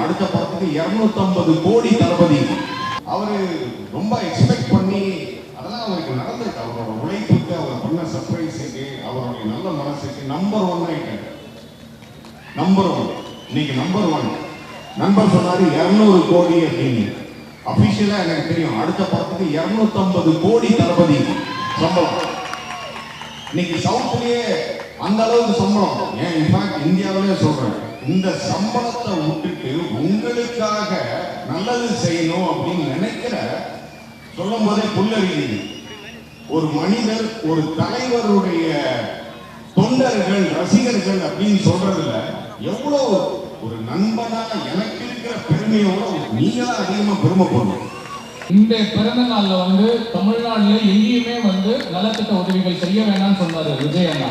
அடுத்த படத்துக்கு 250 கோடி தளபதி. அவரு ரொம்ப எக்ஸ்பெக்ட் பண்ணி அதெல்லாம் அவருக்கு நடந்திருக்கு. அவரோட உழைப்புக்கு, அவர் பண்ண சர்ப்ரைஸுக்கு, அவருடைய நல்ல மனசுக்கு நம்பர் 1 ஆயிட்டாரு. நம்பர் 1 இன்னைக்கு நம்பர் 1. நண்பர் சொன்னாரு 200 கோடி அப்படின்னு. அபிஷியலா எனக்கு தெரியும் அடுத்த படத்துக்கு 250 கோடி தளபதி சம்பளம். இன்னைக்கு சவுத்லயே அந்த அளவுக்கு சம்பளம். ஏன் இன்ஃபேக்ட் இந்தியாவிலே சொல்றேன், இந்த சம்பளத்தை விட்டுட்டு உங்களுக்காக நல்லது செய்யணும் அப்படின்னு நினைக்கிற சொல்லும் போதே புல்லறியுது. ஒரு மனிதர், ஒரு தலைவருடைய தொண்டர்கள், ரசிகர்கள் அப்படின்னு சொல்றதுல எவ்வளவு ஒரு நண்பனா எனக்கு இருக்கிற பெருமையோட நீங்க தான் அதிகமா பெருமைப்படணும். இந்த பிறந்த நாள்ல தமிழ்நாடுல எங்கேயுமே நலத்திட்ட உதவிகள் செய்ய வேண்டாம்னு சொன்னாரு விஜய் அண்ணா.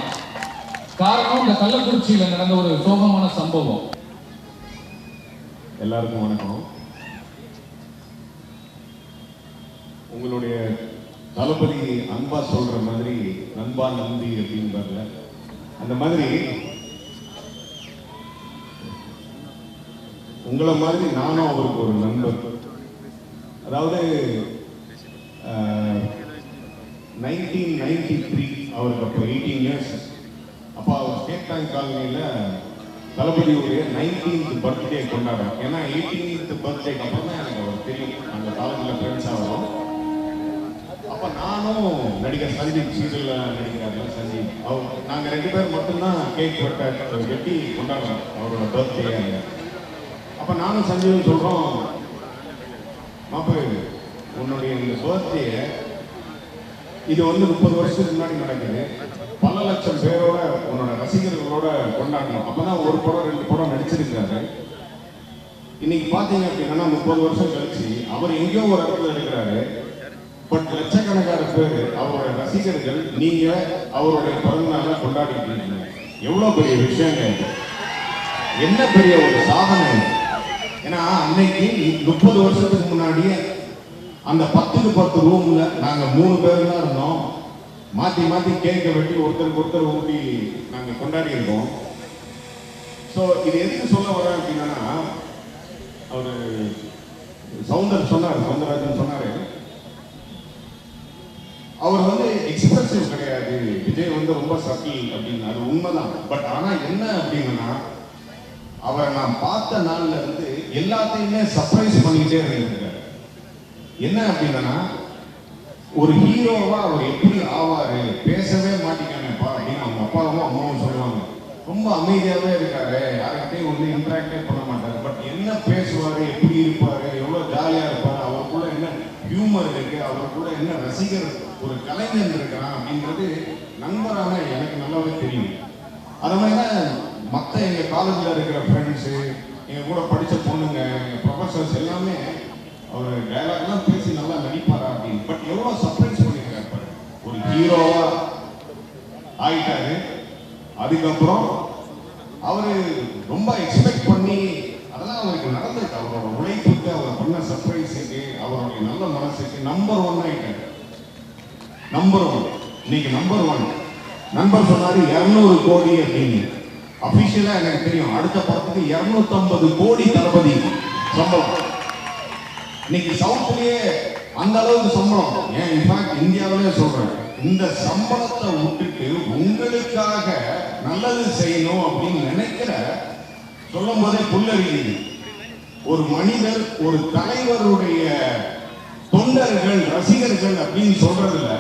காரணம் இந்த கள்ளக்குறிச்சியில நடந்த ஒரு சோகமான சம்பவம். எல்லாருக்கும் வணக்கம். உங்களுடைய தளபதி அன்பா சொல்ற மாதிரி நண்பா நம்பி அப்படின்பார்ல, அந்த மாதிரி உங்களை மாதிரி நானும் அவருக்கு ஒரு நண்பர். அதாவது 1993 அவருக்கு அப்போ 18 இயர்ஸ். அப்போ அவர் ஸ்டேட் பேங்க் காலனியில் தளபதியுடைய 19th பர்த்டே கொண்டாடுறோம். ஏன்னா 18th பர்த்டேக்கு அப்புறம் தான் எனக்கு அவர் தெரியும், அந்த காலேஜில் ஃப்ரெண்ட்ஸாக வரும். அப்போ நானும் நடிகர் சஞ்சீவ், சீரியலில் நடிக்கிறாருல சஞ்சீவ், அவர் நாங்கள் 2 பேர் மட்டும்தான் கேக் வெட்டி கொண்டாடுறோம் அவரோட பர்த்டே. அப்போ நானும் சஞ்சீவ் சொல்கிறோம், மாப்பிள்ளை உன்னுடைய இந்த பர்த்டே இது 30 வருஷத்துக்கு முன்னாடி நடக்குது, பல லட்சம் பேரோட உன்னோட ரசிகர்களோட கொண்டாடணும். அப்பதான் ஒரு படம் 2 படம் நடிச்சிருக்காரு. இன்னைக்கு பாத்தீங்க அப்படின்னா 30 வருஷம் கழிச்சு அவர் எங்கேயோ ஒரு இடத்துல இருக்கிறாரு. பட் லட்சக்கணக்கான பேர் அவரோட ரசிகர்கள் நீங்க அவருடைய பிறந்தநாளை கொண்டாடிட்டு இருக்கீங்க. எவ்வளவு பெரிய விஷயங்க, என்ன பெரிய ஒரு சாதனை. ஏன்னா அன்னைக்கு 30 வருஷத்துக்கு முன்னாடியே அந்த 10க்கு 10 ரூம்ல நாங்க 3 பேர் தான் இருந்தோம். மாத்தி மாத்தி கேட்க வெட்டி ஒருத்தருக்கு ஒருத்தர் ஊட்டி நாங்க கொண்டாடி இருக்கோம். ஸோ இது எதுக்கு சொல்ல வர அப்படின்னா, அவரு சவுந்தரராஜன் சொன்னாரு, அவர் எக்ஸ்பிரசிவ் கிடையாது, விஜய் ரொம்ப சட்டில் அப்படின்னு. அது உண்மைதான். பட் ஆனா என்ன அப்படின்னா, அவரை நான் பார்த்த நாள்ல இருந்து எல்லாத்தையுமே சர்ப்ரைஸ் பண்ணிக்கிட்டே இருந்திருக்காரு. என்ன அப்படின்னா, ஒரு ஹீரோவா அவர் எப்படி ஆவாரு, பேசவே மாட்டேங்கானப்பா அப்படின்னு அவங்க அப்பாவும் அம்மாவும் சொல்லுவாங்க. ரொம்ப அமைதியாவே இருக்காரு, யார்கிட்டையும் இன்டராக்டே பண்ண மாட்டாரு. பட் என்ன பேசுவாரு, எப்படி இருப்பாரு, எவ்வளவு ஜாலியா இருப்பாரு, அவருக்குள்ள என்ன ஹியூமர் இருக்கு, அவருக்குள்ள என்ன ரசிகர், ஒரு கலைஞன் இருக்கிறான் அப்படின்றது நண்பரான எனக்கு நல்லாவே தெரியும். அது மாதிரிதான் மற்ற எங்க காலேஜில் இருக்கிற ஃப்ரெண்ட்ஸு, எங்க கூட படித்த பொண்ணுங்க, எங்க ப்ரொஃபஸர்ஸ் எல்லாமே அவர் டைலாக்லாம் பேசி நல்லா நடிப்பாரா அப்படின்னு. பட் எவ்வளோ சர்ப்ரைஸ் பண்ணியிருக்காரு, ஒரு ஹீரோவா ஆயிட்டாரு. அதுக்கப்புறம் அவரு ரொம்ப எக்ஸ்பெக்ட் பண்ணி அதெல்லாம் அவருக்கு நடந்திருக்கு. அவரோட உழைப்புக்கு, அவர் பண்ண சர்ப்ரைஸுக்கு, அவருடைய நல்ல மனசுக்கு நம்பர் 1 ஆயிட்டாரு. நம்பர் 1 இன்னைக்கு நம்பர் 1. நண்பர் சொன்னாரு 200 கோடி அப்படின்னு. அபிஷியலா எனக்கு தெரியும் அடுத்த படத்துக்கு 250 கோடி தளபதி சம்பளம். இன்னைக்கு சவுத்லயே அந்த அளவுக்கு சம்பளம். ஏன் இன்ஃபேக்ட் இந்தியாவிலே சொல்றேன், இந்த சம்பளத்தை விட்டுட்டு உங்களுக்காக நல்லது செய்யணும் அப்படின்னு நினைக்கிற சொல்லும் போதே புல்லறியுது. ஒரு மனிதர், ஒரு தலைவருடைய தொண்டர்கள், ரசிகர்கள் அப்படின்னு சொல்றதுல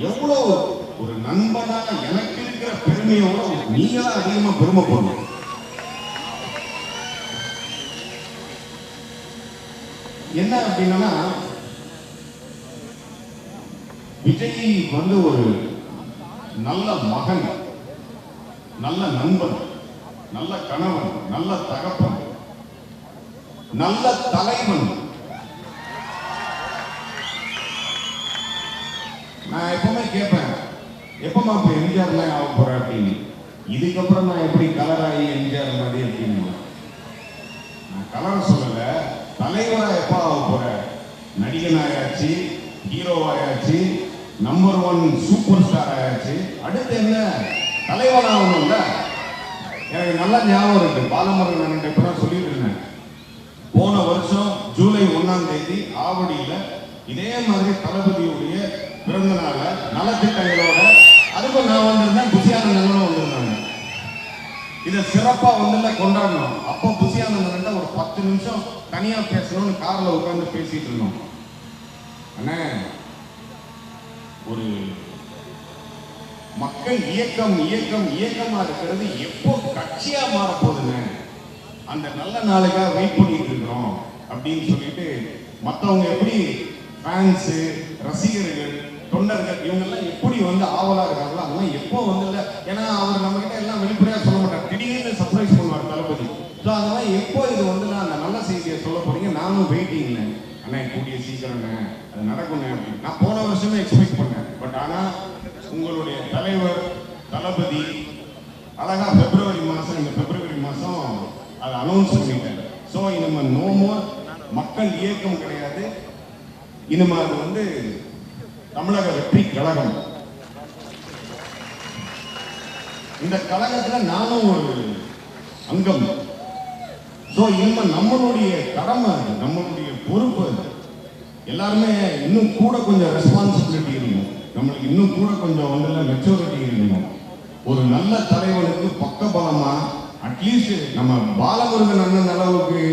எவ்வளவு ஒரு நண்பனா எனக்கு இருக்கிற பெருமையோட நீங்க தான் அதிகமா பெருமைப்படணும். என்ன அப்படின்னா, விஜய் ஒரு நல்ல மகன், நல்ல நண்பன், நல்ல கணவன், நல்ல தகப்பன், நல்ல தலைவன். நான் எப்பவுமே கேட்பேன், எப்பமா இப்ப எம்ஜிஆர்லாம் ஆக போற அப்படின்னு. இதுக்கப்புறம் நான் எப்படி கலராகி எம்ஜிஆர் மாதிரி அப்படின்னு நான் கலர் சொல்லல, தலைவரா எப்ப ஆக போற, நடிகன் ஆயாச்சு, ஹீரோ ஆயாச்சு, நம்பர் 1 சூப்பர் ஸ்டார் ஆயாச்சு, அடுத்து என்ன தலைவன் ஆகணும்ல. எனக்கு நல்லா ஞாபகம் இருக்கு, பாலமுருகன் இப்பதான் சொல்லிட்டு இருந்தேன், போன வருஷம் ஜூலை 1ஆம் தேதி ஆவடியில இதே மாதிரி தளபதியுடைய பிறந்த நாள நலத்திட்டங்களோட அதுக்கும் நான் வந்திருந்தேன், புசியானந்தனும் வந்திருந்தாங்க. இதை சிறப்பா வந்து கொண்டாடணும். அப்போ புசியானந்தன் ஒரு 10 நிமிஷம் தனியா பேசணும்னு கார்ல உட்கார்ந்து பேசிட்டு இருந்தோம். அண்ணே, ஒரு மக்கள் இயக்கம் இயக்கம் இயக்கமா இருக்கிறது எப்போ கட்சியா மாற போகுதுன்னு அந்த நல்ல நாளுக்காக வெயிட் பண்ணிட்டு இருக்கிறோம் அப்படின்னு சொல்லிட்டு மற்றவங்க எப்படி ஃபேன்ஸ், ரசிகர்கள், தொண்டர்கள் இவங்கெல்லாம் எப்படி வந்து ஆவலா இருக்காங்களோ அதெல்லாம் எப்போ வந்து இல்லை. ஏன்னா அவர் நம்ம கிட்ட எல்லாம் வெளிப்படையா சொல்ல மாட்டார், திடீர்னு சர்ப்ரைஸ் பண்ணுவார் தளபதி. ஸோ அதெல்லாம் எப்போ இது வந்து அந்த நல்ல செய்தியை சொல்ல போறீங்க, நானும் வெயிட்டிங்ல அண்ணா கூடிய சீக்கிரங்க அது நடக்குங்க அப்படின்னு நான் போன வருஷமே எக்ஸ்பெக்ட் பண்ணேன். பட் ஆனா உங்களுடைய தலைவர் தளபதி அழகா பிப்ரவரி மாசம் அதை அனௌன்ஸ் பண்ணிட்டாரு. ஸோ இனிமே நோ மோர் மக்கள் இயக்கம் கிடையாது, இனிமே அது வந்து தமிழக வெற்றி கழகம். இந்த கழகத்துல நானும் ஒரு அங்கம். ஸோ இனிமே நம்மளுடைய கடமை, நம்மளுடைய பொறுப்பு, எல்லாருமே இன்னும் கூட கொஞ்சம் ரெஸ்பான்சிபிலிட்டி இருக்கணும், நம்மளுக்கு இன்னும் கூட கொஞ்சம் வந்து மெச்சூரிட்டி இருக்கணும். ஒரு நல்ல தலைவனுக்கு பக்கபலமா அட்லீஸ்ட் நம்ம பாலமுருகன் அண்ணன் அளவுக்கு,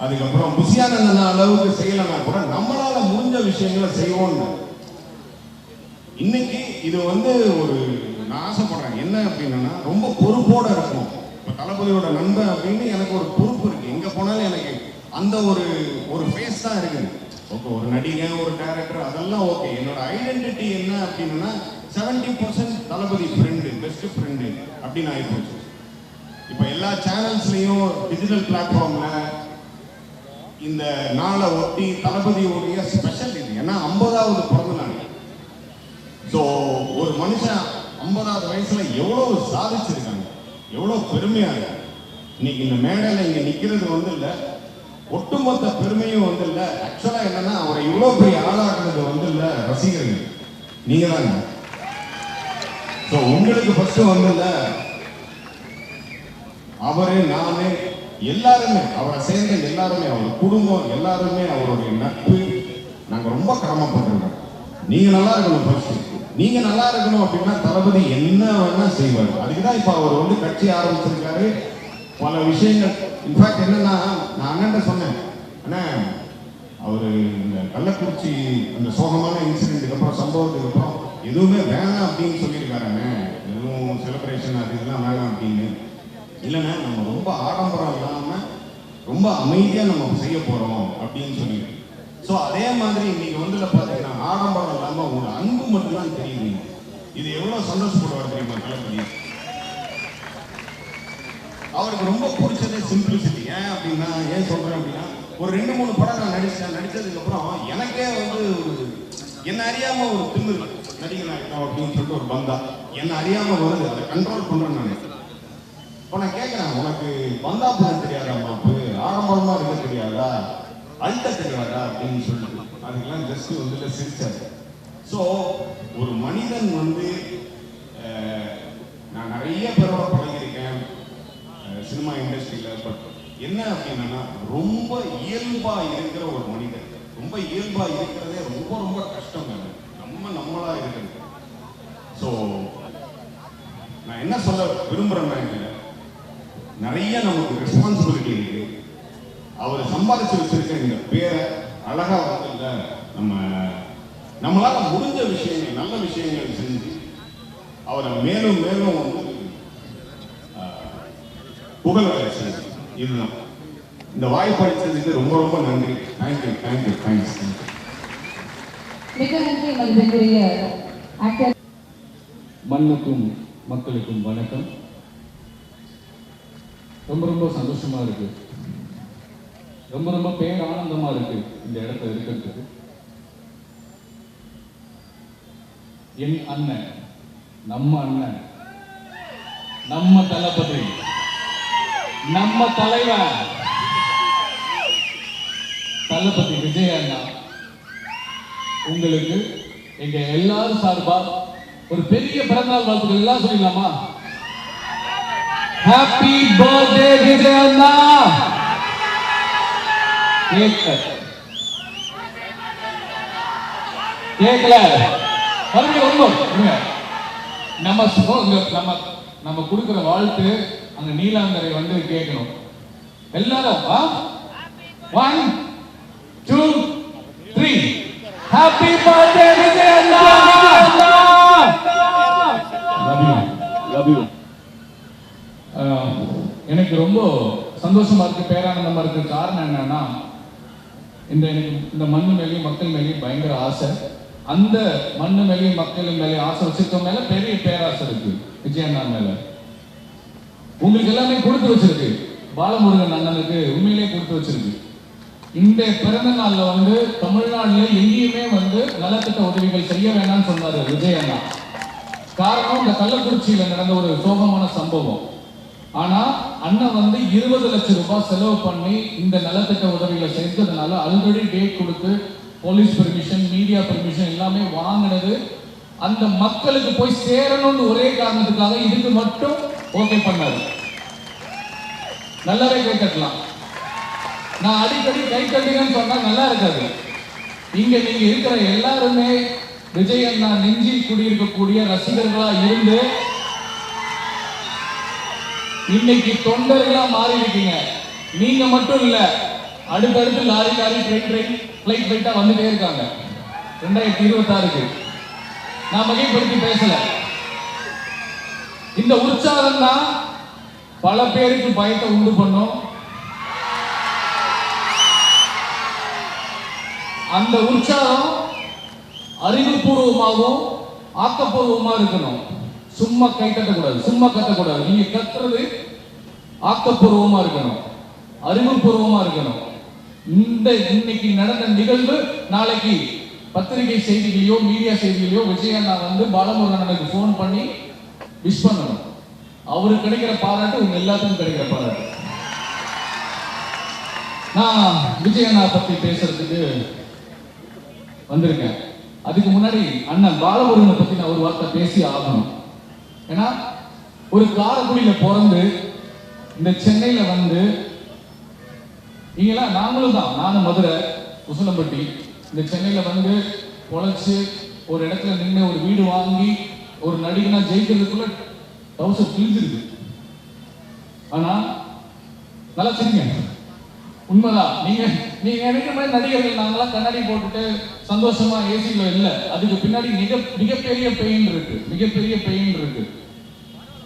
அதுக்கப்புறம் புசியானந்தன் அளவுக்கு செய்யலன்னா கூட நம்மளால முடிஞ்ச விஷயங்களை செய்வோம். இன்னைக்கு இது வந்து ஒரு நான் ஆசைப்படுறேன் என்ன அப்படின்னா ரொம்ப பொறுப்போட இருக்கும். இப்போ தளபதியோட நண்பன் அப்படின்னு எனக்கு ஒரு பொறுப்பு இருக்கு. எங்க போனாலும் எனக்கு அந்த ஒரு ஃபேஸ் தான் இருக்குது. ஓகே, ஒரு நடிகை, ஒரு டைரக்டர், அதெல்லாம் ஓகே. என்னோட ஐடென்டிட்டி என்ன அப்படின்னா 70% தளபதி ஃப்ரெண்டு, பெஸ்ட் ஃப்ரெண்டு அப்படின்னு ஆயிப்போச்சு. இப்போ எல்லா சேனல்ஸ்லையும் டிஜிட்டல் பிளாட்ஃபார்ம்ல இந்த நாளை ஒட்டி தளபதியோடைய ஸ்பெஷல் இது. ஏன்னா 50வது பிறந்த நாள். ஸோ ஒரு மனுஷன் 50வது வயசுல எவ்வளவு சாதிச்சிருக்காங்க, எவ்வளவு பெருமையா இருக்கு. இன்னைக்கு இந்த மேடையில இங்க நிக்கிறது வந்து இல்ல, ஒட்டுமொத்த பெருமையும் வந்து இல்ல. ஆக்சுவலா என்னன்னா அவரை இவ்வளவு பெரிய ஆளாக்குறது வந்து இல்ல ரசிகர்கள், நீங்க தாங்க. ஸோ உங்களுக்கு ஃபர்ஸ்ட் வந்து இல்ல அவரு, நானு, எல்லாருமே அவரை சேர்ந்த எல்லாருமே, அவர் குடும்பம் எல்லாருமே, அவருடைய நட்பு, நாங்க ரொம்ப கடமைப்பட்டிருக்கோம். நீங்க நல்லா இருக்கணும் ஃபர்ஸ்ட். நீங்க நல்லா இருக்கணும் அப்படின்னா தளபதி என்ன வேணா செய்வார். அதுக்குதான் இப்ப அவர் வந்து கட்சி ஆரம்பிச்சிருக்காரு. பல விஷயங்கள் இன்ஃபேக்ட் என்னன்னா நான் அண்ணன் சொன்னேன், அண்ணா அவரு இந்த கள்ளக்குறிச்சி அந்த சோகமான இன்சிடென்ட்டுக்கு அப்புறம், சம்பவத்துக்கு அப்புறம் எதுவுமே வேணாம் அப்படின்னு சொல்லியிருக்காருண்ணே, எதுவும் செலிப்ரேஷன் அது இதெல்லாம் வேணாம் அப்படின்னு. இல்லைன்னா நம்ம ரொம்ப ஆடம்பரம் இல்லாம ரொம்ப அமைதியா நம்ம செய்ய போறோம் அப்படின்னு சொல்லிட்டு. ஸோ அதே மாதிரி இன்னைக்கு வந்து பாத்தீங்கன்னா ஆடம்பரம் இல்லாம ஒரு அன்பு மட்டும்தான் தெரியுது. இது எவ்வளவு சந்தோஷப்படுவார் தெரியுமா தளபதி. அவருக்கு ரொம்ப பிடிச்சதே சிம்பிளிசிட்டி. ஏன் அப்படின்னா, ஏன் சொல்றேன் அப்படின்னா, ஒரு 2-3 படம் நான் நடிச்சதுக்கு அப்புறம் எனக்கே வந்து ஒரு என்ன அறியாம ஒரு திமிரு, நடிகன் ஆகிட்டோம் அப்படின்னு சொல்லிட்டு ஒரு பந்தா என்ன அறியாம வருது. அதை கண்ட்ரோல் பண்றேன் நான். இப்போ நான் கேட்கிறேன், உனக்கு பந்தா பண்ண தெரியாதா, மாப்பு ஆடம்பரமா இருக்க தெரியாதா, அழுத்த தெரியாதா அப்படின்னு சொல்லிட்டு அதுக்கெல்லாம் ஜஸ்ட் வந்து சிரிச்சாரு. ஸோ ஒரு மனிதன் வந்து நான் நிறைய பேரோட பழகியிருக்கேன் சினிமா இண்டஸ்ட்ரியில. பட் என்ன அப்படின்னா ரொம்ப இயல்பா இருக்கிற ஒரு மனிதன், ரொம்ப இயல்பா இருக்கிறதே ரொம்ப ரொம்ப கஷ்டம். நம்மளா இருக்கிறது. ஸோ நான் என்ன சொல்ல விரும்புறேன்னா, நிறைய நமக்கு ரெஸ்பான்சிபிலிட்டி இருக்கு. அவர் சம்பாதிச்சு வச்சிருக்க இந்த பேரை அழகா வந்து நம்மளால முடிஞ்ச விஷயங்கள், நல்ல விஷயங்கள் செஞ்சு அவரை மேலும் மேலும் வந்து புகழ செய்யுது. இதுதான் இந்த வாய்ப்பு அளித்ததுக்கு ரொம்ப ரொம்ப நன்றி. Thank you thank you thanks. மிக நன்றி மதிப்பிற்குரிய ஆக்டர். மண்ணுக்கும் மக்களுக்கும் வணக்கம். ரொம்ப ரொம்ப சந்தோஷமா இருக்கு, ரொம்ப ரொம்ப பேரானந்தமா இருக்கு இந்த இடத்துல இருக்கிறதுக்கு. என் அண்ணன், நம்ம தளபதி, நம்ம தலைவர் தளபதி விஜய் அண்ணா உங்களுக்கு எங்க எல்லாரும் சார்பா ஒரு பெரிய பிறந்தநாள் வாழ்த்துக்கள் எல்லாம் சொல்லிடலாமா? ஹாப்பி பர்த்டே விஜய் அண்ணா. கேட்கல மறுபடியும் நம்ம கொடுக்கிற வாழ்த்து அங்க நீலாங்கரை வந்து கேட்கணும். எல்லாரும் 1 2 3 happy birthday Vijay Anna. Love you. எனக்கு ரொம்ப சந்தோஷமா இருக்கு, பேரானந்தமா இருக்கு. காரணம் என்னன்னா, எனக்கு இந்த மண்ணு மேலேயும் மக்கள் மேலேயும் பயங்கர ஆசை. அந்த மண்ணு மேலேயும் மக்கள் மேலேயும் ஆசை வச்சிருக்க மேல பெரிய பேராசை இருக்கு விஜய் அண்ணா மேல. உங்களுக்கு எல்லாமே கொடுத்து வச்சிருக்கு. பாலமுருகன் அண்ணனுக்கு உண்மையிலேயே கொடுத்து வச்சிருக்கு. இந்த பிறந்த நாள்ல வந்து தமிழ்நாடுல எங்கேயுமே வந்து நலத்திட்ட உதவிகள் செய்ய வேணாம்னு சொன்னாரு விஜய் அண்ணா. காரணம், இந்த கள்ளக்குறிச்சியில நடந்த ஒரு சோகமான சம்பவம். ஆனா அண்ணன் வந்து 20 லட்சம் ரூபாய் செலவு பண்ணி இந்த நலத்திட்ட உதவிகளை செஞ்சதுனால ஆல்ரெடி டேட் கொடுத்து போலீஸ் பெர்மிஷன், மீடியா பெர்மிஷன் எல்லாமே வாங்கினது அந்த மக்களுக்கு போய் சேரணும்னு ஒரே காரணத்துக்காக இதுக்கு மட்டும் ஓகே பண்ணாரு. நல்லாவே கை தட்டலாம். நான் அடிக்கடி கை தட்டுங்கன்னு சொன்னா நல்லா இருக்காது. இங்க நீங்க இருக்கிற எல்லாருமே விஜய் அண்ணா நெஞ்சில் குடியிருக்கக்கூடிய ரசிகர்களா இருந்து இன்னைக்கு தொண்டர்களா மாறி இருக்கீங்க. நீங்க மட்டும் இல்ல, அடுத்தடுத்து லாரி ட்ரெயின் ஃபிளைட்டா வந்துட்டே இருக்காங்க 2026க்கு. நான் மிகைப்படுத்தி பேசல. இந்த உற்சாகம் தான் பல பேருக்கு பயத்தை உண்டு பண்ணும். அந்த உற்சாகம் அறிவுபூர்வமாகவும் ஆக்கப்பூர்வமா இருக்கணும். சும்மா கை கட்டக்கூடாது, சும்மா கத்தக்கூடாது. நீங்க கத்துறது ஆக்கப்பூர்வமா இருக்கணும், அறிவுபூர்வமா இருக்கணும். இன்னைக்கு நடந்த நிகழ்வு நாளைக்கு பத்திரிகை செய்திகளையோ மீடியா செய்திகளையோ விஜய் அண்ணா வந்து பாலமுருகனுக்கு போன் பண்ணி விஷ் பண்ணணும். அவருக்கு கிடைக்கிற பாராட்டு உங்க எல்லாத்துக்கும் கிடைக்கிற பாராட்டு. நான் விஜய் அண்ணா பத்தி பேசுறதுக்கு வந்திருக்கேன். அதுக்கு முன்னாடி அண்ணன் பாலமுருகனை பத்தி நான் ஒரு வார்த்தை பேசி ஆகணும். ஏன்னா ஒரு காரைக்குடியில பிறந்து இந்த சென்னையில வந்து இங்கெல்லாம் நாங்களும் தான், நானும் மதுரை உசலம்பட்டி, இந்த சென்னையில வந்து பொழைச்சு ஒரு இடத்துல நின்று ஒரு வீடு வாங்கி ஒரு நடிகனா ஜெயிக்கிறதுக்குள்ள டவுசர் கிழிஞ்சிருக்கு. ஆனா நல்லா சரிங்க, உண்மைதான். நீங்க நினைக்கிற மாதிரி நடிகர்கள் நாங்களாம் கண்ணாடி போட்டுட்டு சந்தோஷமா ஏசில இல்ல. அதுக்கு பின்னாடி மிகப்பெரிய பெயின் இருக்கு, மிகப்பெரிய பெயின் இருக்கு.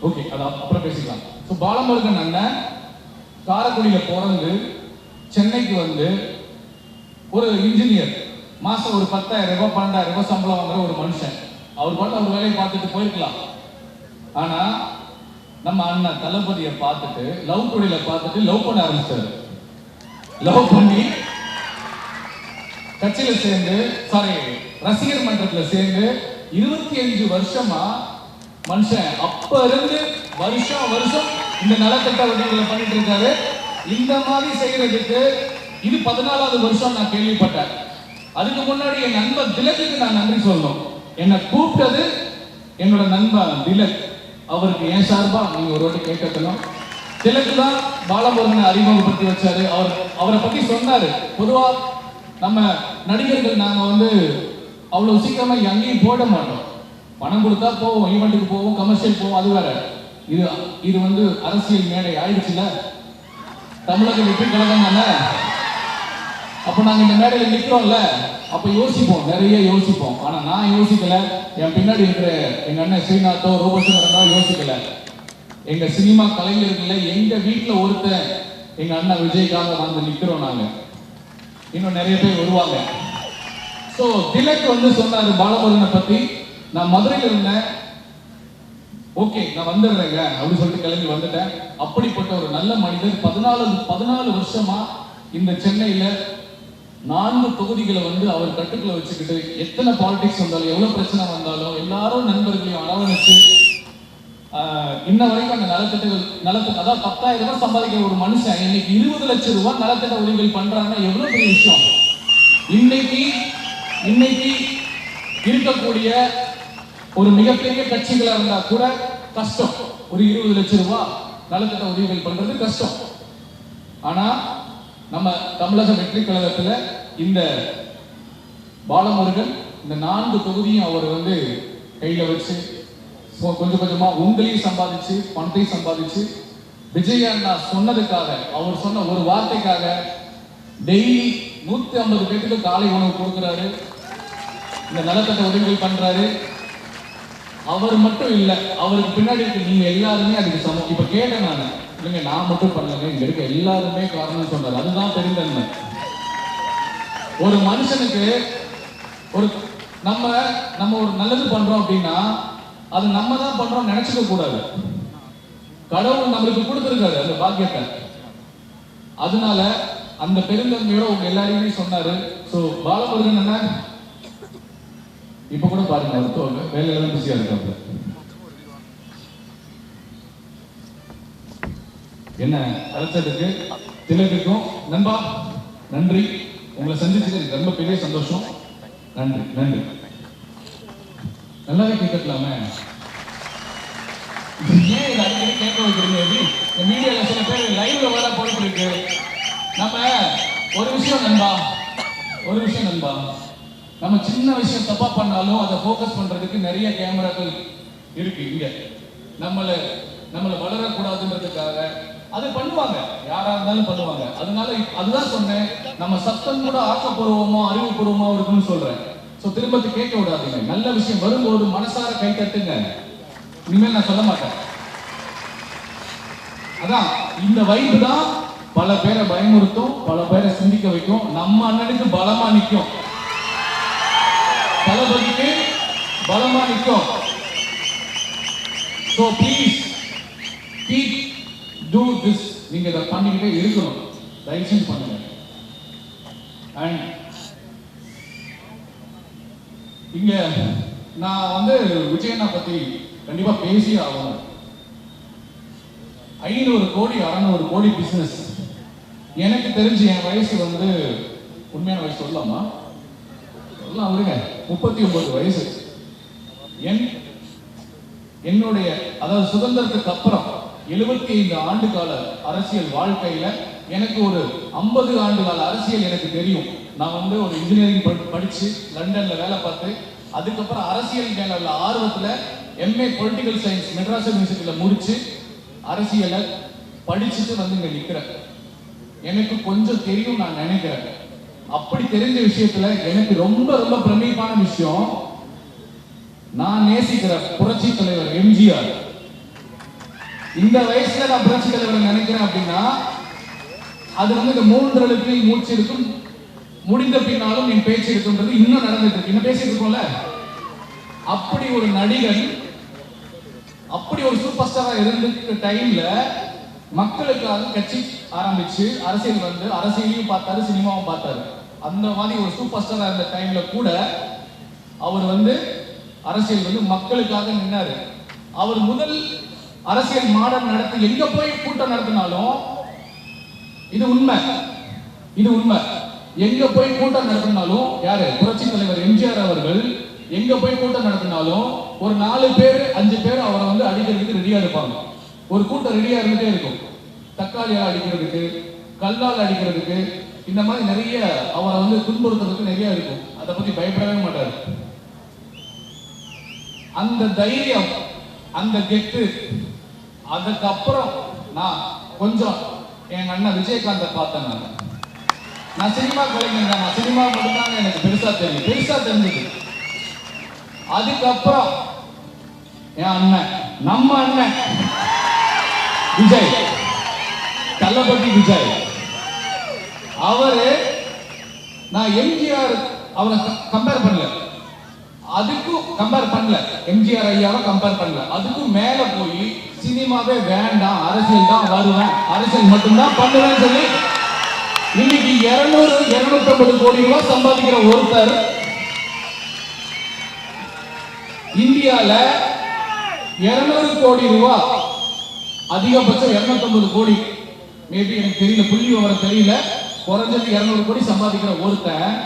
ஓகே, அது அப்புறம் பேசிக்கலாம். ஸோ பாலமுருகன் அண்ணன் காரைக்குடியில பிறந்து சென்னைக்கு வந்து ஒரு இன்ஜினியர், மாசம் ஒரு 10,000 ரூபாய் 12,000 ரூபாய் சம்பளம் வாங்குற ஒரு மனுஷன். அவர் பாட்டு அவர் வேலையை பார்த்துட்டு போயிருக்கலாம். ஆனா நம்ம அண்ணன் தளபதியை பார்த்துட்டு லவ் டுடேல பார்த்துட்டு லவ் பண்ண ஆரம்பிச்சாரு. லவ் பண்ணி கட்சியில சேர்ந்து ரசிகர் மன்றத்துல சேர்ந்து 25 வருஷமா மனுஷன் அப்ப இருந்து வருஷம் இந்த நலத்திட்ட உதவிகளை பண்ணிட்டு இருக்காரு. இந்த மாதிரி செய்யறதுக்கு இது 14வது வருஷம் நான் கேள்விப்பட்டேன். அதுக்கு முன்னாடி என் நண்பர் திலக்குக்கு நான் நன்றி சொல்லணும். என்னை கூப்பிட்டது என்னோட நண்பர் திலக். அவருக்கு என் சார்பா நீங்க ஒரு வாட்டி கேட்கணும். திலக்கு தான் பாலமுருகனை அறிமுகப்படுத்தி வச்சாரு. அவரை பத்தி சொன்னாரு. பொதுவா நம்ம நடிகர்கள் நாங்க வந்து அவ்வளவு சீக்கிரமா எங்கேயும் போட மாட்டோம். பணம் கொடுத்தா போவோம், ஈவெண்ட்டுக்கு போவோம், கமர்ஷியல் போவோம், அது வேற. இது வந்து அரசியல் மேடை ஆயிடுச்சுல, தமிழக வெற்றி கழகம் தானே. அப்ப நாங்க இந்த மேடையில நிக்கிறோம்ல, அப்ப யோசிப்போம், நிறைய யோசிப்போம். ஆனா நான் யோசிக்கல, என் பின்னாடி இருக்கிற எங்க அண்ணன் ஸ்ரீநாத்தோ ரோபோட்டோ யோசிக்கல. எங்க சினிமா கலைஞர்கள எங்க வீட்டுல ஒருத்தர் எங்க அண்ணன் விஜய்க்காக வந்து நிக்கிறோம். நாங்க இன்னும் நிறைய பேர் வருவாங்க. சோ திலக் வந்து சொன்னாரு பாலமுருகனை பத்தி. நான் மதுரையில இருந்தேன், ஓகே நான் வந்துடுறேங்க அப்படின்னு சொல்லிட்டு கிளம்பி வந்துட்டேன். அப்படிப்பட்ட ஒரு நல்ல மனிதர் 14 வருஷமா இந்த சென்னையில 4 தொகுதிகளை வந்து அவர் கட்டுக்குள்ள வச்சுக்கிட்டு எத்தனை பாலிடிக்ஸ் வந்தாலும் எவ்வளவு பிரச்சனை வந்தாலும் எல்லாரும் நண்பர்களையும் அரவணைச்சு இன்ன வரைக்கும் அந்த நலத்திட்ட அதாவது 10,000 ரூபாய் சம்பாதிக்கிற ஒரு மனுஷன் இன்னைக்கு 20 லட்சம் ரூபாய் நலத்திட்ட உதவிகள் பண்றாங்கன்னா எவ்வளவு பெரிய விஷயம். இன்னைக்கு இருக்கக்கூடிய ஒரு மிகப்பெரிய கட்சிகளா இருந்தா கூட கஷ்டம். ஒரு 20 லட்சம் ரூபாய் நலத்திட்ட உதவிகள் பண்றது கஷ்டம். ஆனா நம்ம தமிழக வெற்றி கழகத்துல இந்த பாலமுருகன் இந்த 4 தொகுதியும் அவர் வந்து கையில வச்சு கொஞ்சம் கொஞ்சமா உங்களையும் சம்பாதிச்சு பணத்தையும் சம்பாதிச்சு விஜய் அண்ணா சொன்னதுக்காக, அவர் சொன்ன ஒரு வார்த்தைக்காக டெய்லி 150 பேருக்கு காலை உணவு கொடுக்குறாரு, இந்த நலத்திட்ட உதவிகள் பண்றாரு. அவர் மட்டும் இல்ல, அவருக்கு பின்னாடி இருக்க நீங்க எல்லாருமே அதுக்கு சமம். இப்ப கேட்டேன் நான், இல்லைங்க நான் மட்டும் பண்ணலங்க, இங்க இருக்க எல்லாருமே காரணம் சொன்னாரு. அதுதான் பெருந்தன்மை. ஒரு மனுஷனுக்கு ஒரு நம்ம ஒரு நல்லது பண்றோம் அப்படின்னா அது நம்ம தான் பண்றோம் நினைச்சுக்க கூடாது. கடவுள் நம்மளுக்கு கொடுத்திருக்காரு அந்த பாக்கியத்தை. அதனால அந்த பெருந்தன்மையோட உங்க எல்லாரையுமே சொன்னாரு. சோ பாலமுருகன் என்ன இப்ப கூட பாருங்க, அவர் வேலையில பிஸியா இருக்காங்க. என்ன அழைச்சதுக்கு திலகுக்கும் நண்பா நன்றி. உங்களை சந்திச்சது எனக்கு ரொம்ப பெரிய சந்தோஷம். நன்றி நன்றி. நல்லாவே கேட்கலாமே, ஏன் இதை அடிக்கடி கேட்க வைக்கிறீங்க? இந்த மீடியால சில பேர் லைவ்ல வர போயிட்டு இருக்கு. நம்ம ஒரு விஷயம் நண்பா, நம்ம சின்ன விஷயம் தப்பா பண்ணாலும் அதை ஃபோக்கஸ் பண்றதுக்கு நிறைய கேமராக்கள் இருக்கு இங்க. நம்மளை வளரக்கூடாதுன்றதுக்காக அது பண்ணுவாங்க, யாரா இருந்தாலும் பண்ணுவாங்க. அதனால அதுதான் சொன்னேன், நம்ம சத்தம் கூட ஆக்கப்பூர்வமா அறிவுபூர்வமா இருக்குன்னு சொல்றேன். சோ திரும்ப கேட்க விடாதீங்க. நல்ல விஷயம் வரும்போது மனசார கை தட்டுங்க. இனிமேல் நான் சொல்ல மாட்டேன். அதான் இந்த வைப்பு தான் பல பேரை பயமுறுத்தும், பல பேரை சிந்திக்க வைக்கும். நம்ம அண்ணனுக்கு பலமா நிற்கும், தளபதிக்கு பலமா நிற்கும். So please keep do this. நீங்க இதை பண்ணிக்கிட்டே இருக்கணும், தயவு செஞ்சு பண்ணுங்க. அண்ட் இங்க நான் வந்து விஜயண்ணா பத்தி கண்டிப்பா பேசி ஆகணும். 500 கோடி 600 கோடி பிசினஸ். எனக்கு தெரிஞ்சு என் வயசு வந்து உண்மையான வயசு சொல்லலாமா? சொல்லலாம் விடுங்க, 39 வயசு. என்னுடைய அதாவது சுதந்திரத்துக்கு அப்புறம் 75 ஆண்டு கால அரசியல் வாழ்க்கையில எனக்கு ஒரு 50 ஆண்டு கால அரசியல் எனக்கு தெரியும். நான் வந்து ஒரு இன்ஜினியரிங் படிச்சு லண்டன்ல வேலை பார்த்து அதுக்கப்புறம் அரசியல் மேல உள்ள ஆர்வத்துல MA பொலிட்டிக்கல் சயின்ஸ் மெட்ராஸ் யூனிவர்சிட்டியில முடிச்சு அரசியலை படிச்சுட்டு வந்து இங்க நிக்கிறேன். எனக்கு கொஞ்சம் தெரியும் நான் நினைக்கிறேன். அப்படி தெரிஞ்ச விஷயத்துல எனக்கு ரொம்ப ரொம்ப பிரமிப்பான விஷயம், நான் நேசிக்கிற புரட்சி தலைவர் எம்ஜிஆர். இந்த வயசுல நான் புரட்சி தலைவரை நினைக்கிறேன் அப்படின்னா அது வந்து இந்த 3 எழுத்தில் மூச்சு இருக்கும், முடிந்த பின்னாலும் என் பேச்சு இருக்குன்றது இன்னும் நடந்துட்டு இருக்கு. இன்னும் பேசிட்டு இருக்கோம்ல. அப்படி ஒரு நடிகன், அப்படி ஒரு சூப்பர் ஸ்டாரா இருந்த டைம்ல மக்களுக்காக கட்சி ஆரம்பிச்சு அரசியல் வந்து அரசியலையும் பார்த்தாரு, சினிமாவும் பார்த்தாரு. அந்த மாதிரி ஒரு சூப்பர் ஸ்டாரா இருந்த டைம்ல கூட அவர் வந்து அரசியல் வந்து மக்களுக்காக நின்னாரு. அவர் முதல் அரசியல் மாடல் நடத்தி எங்க போய் கூட்டம் நடத்தினாலும் இது உண்மை, எங்க போய் கூட்டம் நடத்தினாலும் யாரு புரட்சி தலைவர் எம்ஜிஆர் அவர்கள் எங்க போய் கூட்டம் நடத்தினாலும் ஒரு 4 பேர் 5 பேர் அவரை வந்து அடிக்கிறதுக்கு ரெடியா இருப்பாங்க. ஒரு கூட்டம் ரெடியா இருந்துட்டே இருக்கும். தக்காளியால் அடிக்கிறதுக்கு, கல்லால் அடிக்கிறதுக்கு, இந்த மாதிரி நிறைய அவரை வந்து துன்புறுத்துறதுக்கு நிறைய இருக்கும். அதை பத்தி பயப்படவே மாட்டாரு. அந்த தைரியம், அந்த கெத்து. அதுக்கப்புறம் நான் கொஞ்சம் எங்க அண்ணன் விஜயகாந்த பார்த்தேன். நான் சினிமா கலைஞர், நான் சினிமா மட்டும்தாங்க எனக்கு பெருசா தெரிஞ்சது. அதுக்கப்புறம் என் அண்ணன், நம்ம அண்ணன் விஜய், தளபதி விஜய், அவரு நான் எம்ஜிஆர் அவரை கம்பேர் பண்ணல, அதுக்கும் கம்பேர் பண்ணல, எம்ஜிஆர் ஐயாவை கம்பேர் பண்ணல. அதுக்கும் மேல போய் சினிமாவே வேண்டாம், அரசியல் தான் வருவேன், அரசியல் மட்டும்தான் பண்ணுவேன்னு சொல்லி இன்னைக்கு 200-250 கோடி ரூபாய் சம்பாதிக்கிற ஒருத்தர் இந்தியால 200 கோடி ரூபாய், அதிகபட்சம் 250 கோடி, மேபி எனக்கு தெரியல, புள்ளி விவரம் தெரியல, குறைஞ்சது 200 கோடி சம்பாதிக்கிற ஒருத்தன்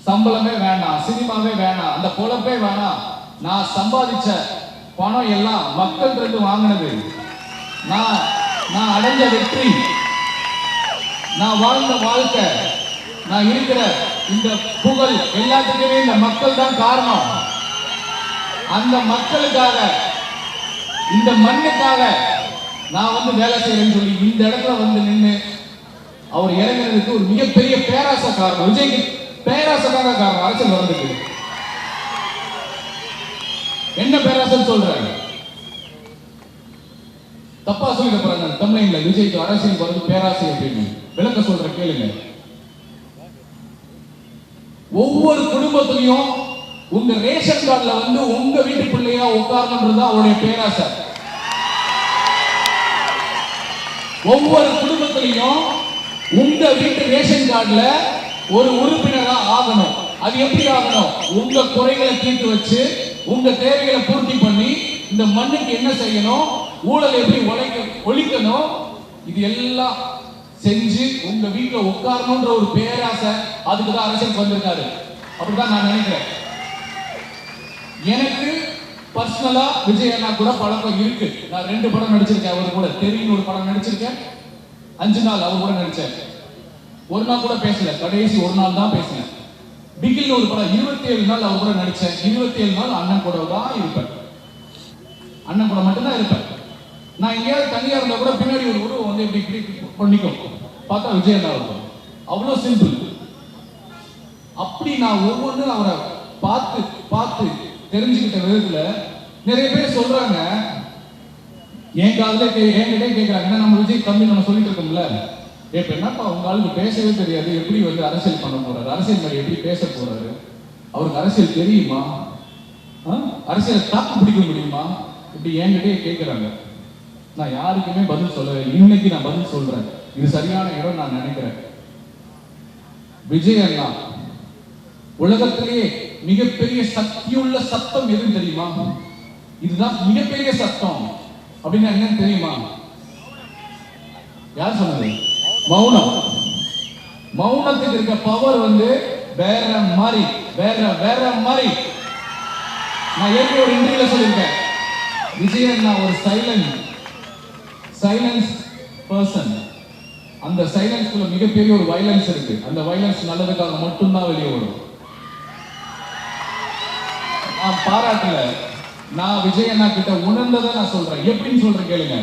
சம்பளமே வேணாம், சினிமாவே வேணாம், அந்த பொழப்பே வேணாம், நான் சம்பாதிச்ச பணம் எல்லாம் மக்கள் இருந்து வாங்கினது, நான் அடைஞ்ச வெற்றி, நான் வாழ்ந்த வாழ்க்கை, நான் இருக்கிற இந்த புகழ் எல்லாத்துக்குமே இந்த மக்கள் தான் காரணம். அந்த மக்களுக்காக, இந்த மண்ணுக்காக நான் வந்து வேலை செய்யறேன்னு சொல்லி இந்த இடத்துல வந்து நின்று அவர் இறங்குறதுக்கு ஒரு மிகப்பெரிய பேராசை காரணம். விஜய்க்கு பேராசைக்காக காரணம் அரசியல் வர்றதுக்கு. என்ன பேராசைன்னு சொல்றாங்க? தப்பா சொல்லிட போறாங்க தமிழ்ல. விஜய்க்கு அரசியல் வருது பேராசை அப்படின்னு விளக்க சொல்ற கேளுங்க. ஒவ்வொரு குடும்பத்திலையும் உங்க ரேஷன் கார்டுல வந்து உங்க வீட்டு பிள்ளையா உட்காரணும்ன்றது அவருடைய பேராசை. ஒவ்வொரு குடும்பத்திலையும் உங்க வீட்டு ரேஷன் கார்டுல ஒரு உறுப்பினரா ஆகணும். அது எப்படி ஆகணும்? உங்க குறைகளை தீர்த்து வச்சு, உங்க தேவைகளை பூர்த்தி பண்ணி, இந்த மண்ணுக்கு என்ன செய்யணும், ஊழல் எப்படி ஒழிக்கணும், இது எல்லாம் செஞ்சு உங்க வீட்டுல உட்காரணும்ன்ற ஒரு பேராசை. அதுக்குதான் அரசியலுக்கு வந்திருக்காரு. அப்படிதான் நான் நினைக்கிறேன். எனக்கு பர்சனலா விஜய் அண்ணா கூட பழக்கம் இருக்கு. நான் 2 படம் நடிச்சிருக்கேன் அவர் கூட. தெரியும் ஒரு படம் நடிச்சிருக்கேன். 5 நாள் அவர் கூட நடிச்சேன். ஒரு நாள் கூட பேசல, கடைசி ஒரு நாள் தான் பேசினேன். பிகில் ஒரு படம் 27 நாள் அவர் கூட நடிச்சேன். 27 நாள் அண்ணன் கூட தான் இருப்பேன். அண்ணன் கூட மட்டும்தான் இருப்பேன். நான் எங்கேயாவது தனியா இருந்தா கூட பின்னாடி ஒரு உருவம் வந்து இப்படி பண்ணிக்கும். பார்த்தா விஜய் அண்ணா இருக்கும். அவ்வளவு சிம்பிள். அப்படி நான் ஒவ்வொன்றும் அவரை பார்த்து பார்த்து தெரிஞ்சுக்கிட்ட விதத்துல நிறைய பேர் சொல்றாங்க, என் காதுல என்கிட்ட கேட்கறாங்க, நம்ம விஜய் தம்பி நம்ம சொல்லிட்டு இருக்கோம்ல, இப்ப என்னப்பா உங்க ஆளுக்கு பேசவே தெரியாது, எப்படி வந்து அரசியல் பண்ண போறாரு, அரசியல் மாதிரி எப்படி பேச போறாரு, அவருக்கு அரசியல் தெரியுமா, அரசியலை தாக்கு பிடிக்க முடியுமா, இப்படி என்கிட்டயே கேட்கிறாங்க. நான் யாருக்குமே பதில் சொல்லவே. இன்னைக்கு நான் பதில் சொல்றேன். இது சரியான இடம் நான் நினைக்கிறேன். விஜய் அண்ணா உலகத்திலேயே மிகப்பெரிய சக்தியுள்ள சத்தம் எதுன்னு தெரியுமா? இதுதான் மிகப்பெரிய சத்தம் அப்படின்னா என்னன்னு தெரியுமா? யார் சொன்னது? மௌனம். மௌனத்துக்கு இருக்க பவர் வந்து வேற மாதிரி, வேற மாதிரி. நான் ஏற்கனவே ஒரு இன்டர்வியூல சொல்லியிருக்கேன், விஜய் அண்ணா ஒரு சைலன்ஸ் பர்சன். அந்த சைலன்ஸ்குள்ள மிகப்பெரிய ஒரு வயலன்ஸ் இருக்கு. அந்த வயலன்ஸ் நல்லதுக்காக மட்டும்தான் வெளியே வரும். நான் பாராட்டல, நான் விஜய் அண்ணா கிட்ட உணர்ந்ததை நான் சொல்றேன். எப்படின்னு சொல்றேன் கேளுங்க.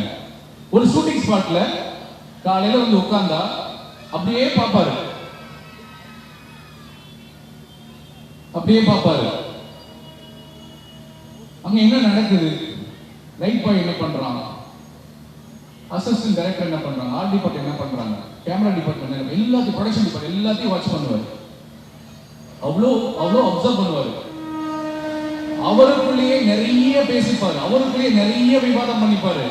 ஒரு ஷூட்டிங் ஸ்பாட்ல காலையில வந்து உட்கார்ந்தா அப்படியே பாப்பாரு, அங்க என்ன நடக்குது, லைட் பாய் என்ன பண்றாங்க, அசிஸ்டன்ட் டைரக்டர் என்ன பண்றாங்க, ஆர்ட் டிபார்ட்மெண்ட் என்ன பண்றாங்க, கேமரா டிபார்ட்மெண்ட் எல்லாத்தையும், ப்ரொடக்ஷன் டிபார்ட்மெண்ட் எல்லாத்தையும் வாட்ச் பண்ணுவாரு. அவ்வளோ அப்சர்வ் பண்ணுவாரு. அவருக்குள்ளேயே நிறைய பேசிப்பாரு, அவருக்குள்ளேயே நிறைய விவாதம் பண்ணிப்பாரு.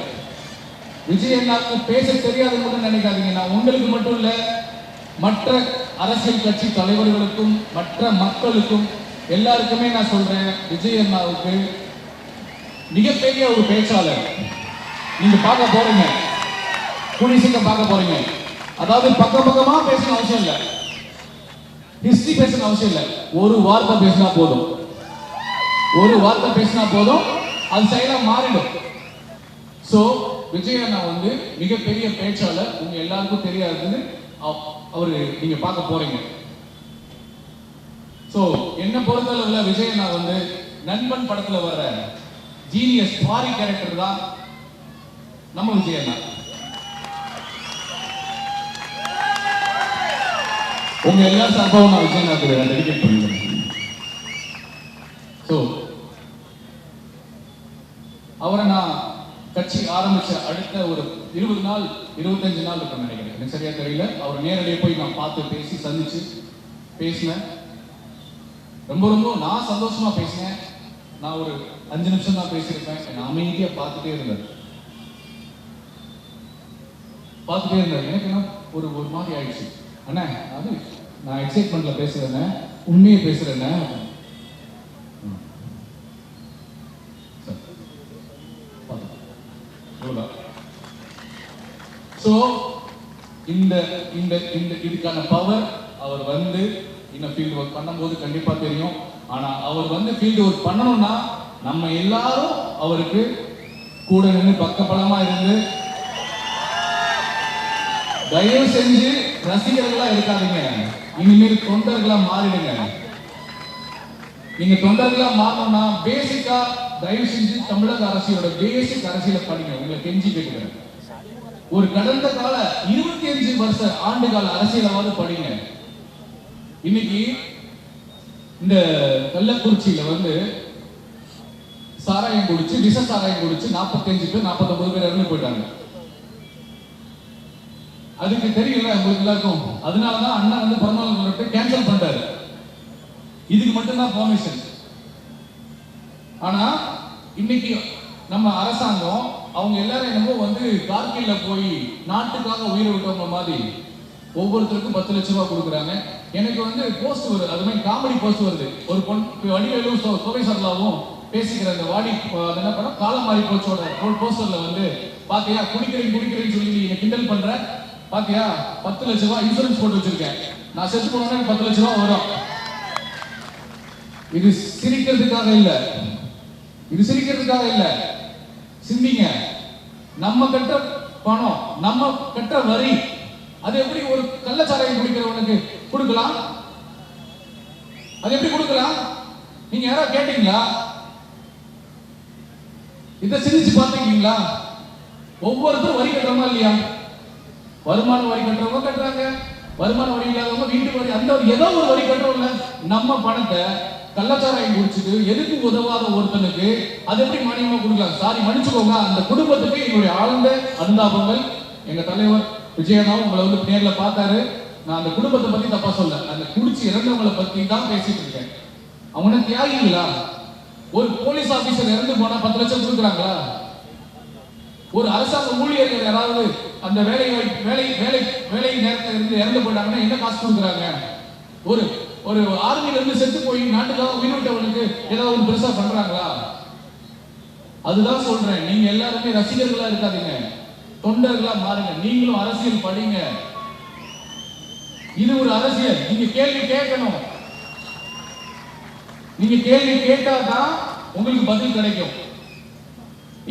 விஜய் அண்ணாவுக்கு பேச தெரியாதுன்னு மட்டும் நினைக்காதீங்க. நான் உங்களுக்கு மட்டும் இல்ல, மற்ற அரசியல் கட்சி தலைவர்களுக்கும் மற்ற மக்களுக்கும் எல்லாருக்குமே நான் சொல்றேன், விஜய் அண்ணாவுக்கு மிகப்பெரிய ஒரு பேச்சாளர். நீங்க பார்க்க போறீங்க, கூடிய சீக்கிரம் பார்க்க போறீங்க. அதாவது பக்கமா பேசணும் அவசியம் இல்லை, ஹிஸ்டரி பேசணும் அவசியம் இல்லை. ஒரு வார்த்தை பேசினா போதும், அது செயலா மாறிடும். சோ விஜய் அண்ணா வந்து மிகப்பெரிய பேச்சாளர். உங்க எல்லாருக்கும் தெரியாதுன்னு அவரு நீங்க பார்க்க போறீங்க. சோ என்ன பொறுத்தளவுல விஜய் அண்ணா வந்து நண்பன் படத்துல வர்ற ஜீனியஸ் பாரி கேரக்டர் தான் நம்ம விஜய் அண்ணா. உங்க எல்லா சார்பாகவும் நான் விஜய் அண்ணாக்கு டெடிகேட் பண்ணிக்கிறேன். சோ அவரை நான் கட்சி ஆரம்பிச்ச அடுத்த ஒரு 20 நாள் 25 நாள் இருக்கும் நினைக்கிறேன், எனக்கு சரியா தெரியல. அவர் நேரடியாக போய் நான் பார்த்து பேசி சந்திச்சு பேசினேன். ரொம்ப நான் சந்தோஷமா பேசினேன். நான் ஒரு 5 நிமிஷம் தான் பேசியிருப்பேன். என்னை அமைதியா பார்த்துட்டே இருந்தார். எனக்கு என்ன ஒரு மாதிரி ஆயிடுச்சு. அண்ணா அது நான் எக்ஸைட்மெண்ட்ல பேசுறேன், உண்மையை பேசுறேன். சோ இந்த இதுக்கான பவர் அவர் வந்து இன்னும் ஃபீல்ட் ஒர்க் பண்ணும்போது கண்டிப்பா தெரியும். ஆனா அவர் வந்து ஃபீல்ட் ஒர்க் பண்ணணும்னா நம்ம எல்லாரும் அவருக்கு கூட நின்று பக்கபலமா இருந்து தயவு செஞ்சு ரசிகர்களா இருக்காதீங்க, இனிமேல் தொண்டர்களா மாறிடுங்க. நீங்க தொண்டர்களா மாறணும்னா பேசிக்கா தயவு செஞ்சு தமிழக அரசியலோட பேசிக் அரசியலை படிங்க. உங்களை கெஞ்சி கேட்கிறேன், ஒரு கடந்த கால 25 ஆண்டு கால அரசியலாவது படிங்க. இன்னைக்கு இந்த கள்ளக்குறிச்சியில வந்து சாராயம் குடிச்சு விஷ சாராயம் குடிச்சு 45 பேர் 49 பேர் இறந்து போயிட்டாங்க. அதுக்கு தெரியல உங்களுக்கு எல்லாருக்கும். அதனாலதான் அண்ணா வந்து பிறந்தநாள் கேன்சல் பண்ணிட்டாரு. இதுக்கு மட்டும்தான் பெர்மிஷன். ஆனா இன்னைக்கு நம்ம அரசாங்கம் அவங்க எல்லாரும் என்னமோ வந்து கார்கில்ல போய் நாட்டுக்காக உயிரை விட்டவங்க மாதிரி ஒவ்வொருத்தருக்கும் 10 லட்சம் ரூபாய் கொடுக்குறாங்க. எனக்கு வந்து போஸ்ட் வருது, அது மாதிரி காமெடி போஸ்ட் வருது. ஒரு வடிவேலும் கோவை சரளாவும் பேசிக்கிற அந்த வாடி என்ன பண்ண காலம் மாறி போச்சோட போஸ்டர்ல வந்து பாத்தியா குடிக்கிறேன்னு சொல்லி நீ கிண்டல் பண்ற, பாத்தியா 10 லட்சம் ரூபாய் இன்சூரன்ஸ் போட்டு வச்சிருக்கேன், நான் செத்து போனா 10 லட்சம் ரூபாய் வரும். இது சிரிக்கிறதுக்காக இல்ல, இது சிரிக்கிறதுக்காக இல்ல, சிந்திங்க. நம்ம கட்ட பணம், நம்ம கட்ட வரி, அது எப்படி ஒரு கள்ளச்சாராயம் குடிக்கிறவனுக்கு கொடுக்கலாம்? அது எப்படி கொடுக்கலாம்? நீங்க யாராவது கேட்டீங்களா? இத சிந்திச்சு பாத்துக்கீங்களா? ஒவ்வொருத்தரும் வரி கட்டுறோமா இல்லையா? வருமான வரி கட்டுறவங்க கட்டுறாங்க, வருமான வரி இல்லாதவங்க வீட்டு வரி, அந்த ஏதோ ஒரு வரி கட்டுறோம்ல. நம்ம பணத்தை கள்ளச்சாராயம் குடிச்சிட்டு எதுக்கு உதவாத ஒருத்தனுக்கு அது எப்படி மானியமா கொடுக்கலாம்? சாரி மன்னிச்சுக்கோங்க, அந்த குடும்பத்துக்கு என்னுடைய ஆழ்ந்த அனுதாபங்கள். எங்க தலைவர் விஜயண்ணாவும் உங்களை வந்து நேர்ல பார்த்தாரு. நான் அந்த குடும்பத்தை பத்தி தப்பா சொல்ல, அந்த குடிச்சு இறந்தவங்களை பத்தி தான் பேசிட்டு இருக்கேன். அவங்க தியாகிங்களா? ஒரு போலீஸ் ஆபீசர் இறந்து போனா 10 லட்சம் கொடுக்குறாங்களா? ஒரு அரசாங்க ஊழியர்கள் யாராவது அந்த வேலை நேரத்தில் இருந்து இறந்து போட்டாங்கன்னா என்ன காசு கொடுக்குறாங்க? ஒரு ஆர்மில இருந்து செத்து போய் நாட்டுக்காக உயிர் விட்டவனுக்கு ஏதாவது ஒரு பெருசா பண்றாங்களா? அதுதான் சொல்றேன், நீங்க எல்லாருமே ரசிகர்களா இருக்காதீங்க, தொண்டர்களா மாறுங்க. நீங்களும் அரசியல் படிங்க. இது ஒரு அரசியல். நீங்க கேள்வி கேட்கணும். நீங்க கேள்வி கேட்டாதான் உங்களுக்கு பதில் கிடைக்கும்.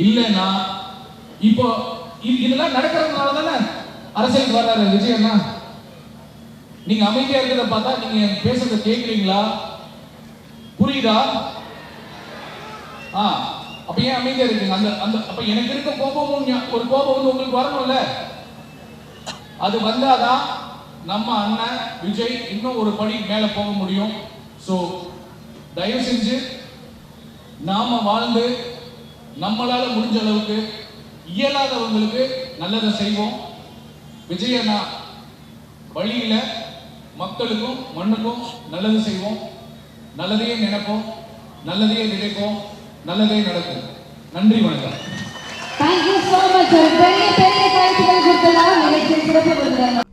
இல்லைன்னா இப்போ இதெல்லாம் நடக்கிறதுனால தானே அரசியலுக்கு வர்றாரு விஜயண்ணா. நீங்க அமைதியா இருக்கிறத பார்த்தா நீங்க பேசுறத கேட்கறீங்களா? புரியுதா? அப்ப ஏன் அமைதியா இருக்கீங்க? அப்ப எனக்கு இருக்க கோபமும் ஒரு கோபம் வந்து உங்களுக்கு வரணும்ல. அது வந்தாதான் நம்ம அண்ணன் விஜய் இன்னும் ஒரு படி மேல போக முடியும். சோ தயவு செஞ்சு நாம வாழ்ந்து நம்மளால முடிஞ்ச அளவுக்கு இயலாதவங்களுக்கு நல்லதை செய்வோம். விஜய் அண்ணா வழியில மக்களுக்கும் மண்ணுக்கும் நல்லது செய்வோம். நல்லதையே நினைப்போம், நல்லதையே விதைப்போம், நல்லதே நடக்கும். நன்றி, வணக்கம். Thank you so much. பெரிய பெரிய கருத்துக்கள் கொடுத்தலாம். நிகழ்ச்சியில் சிறப்பு கொடுத்தாங்க.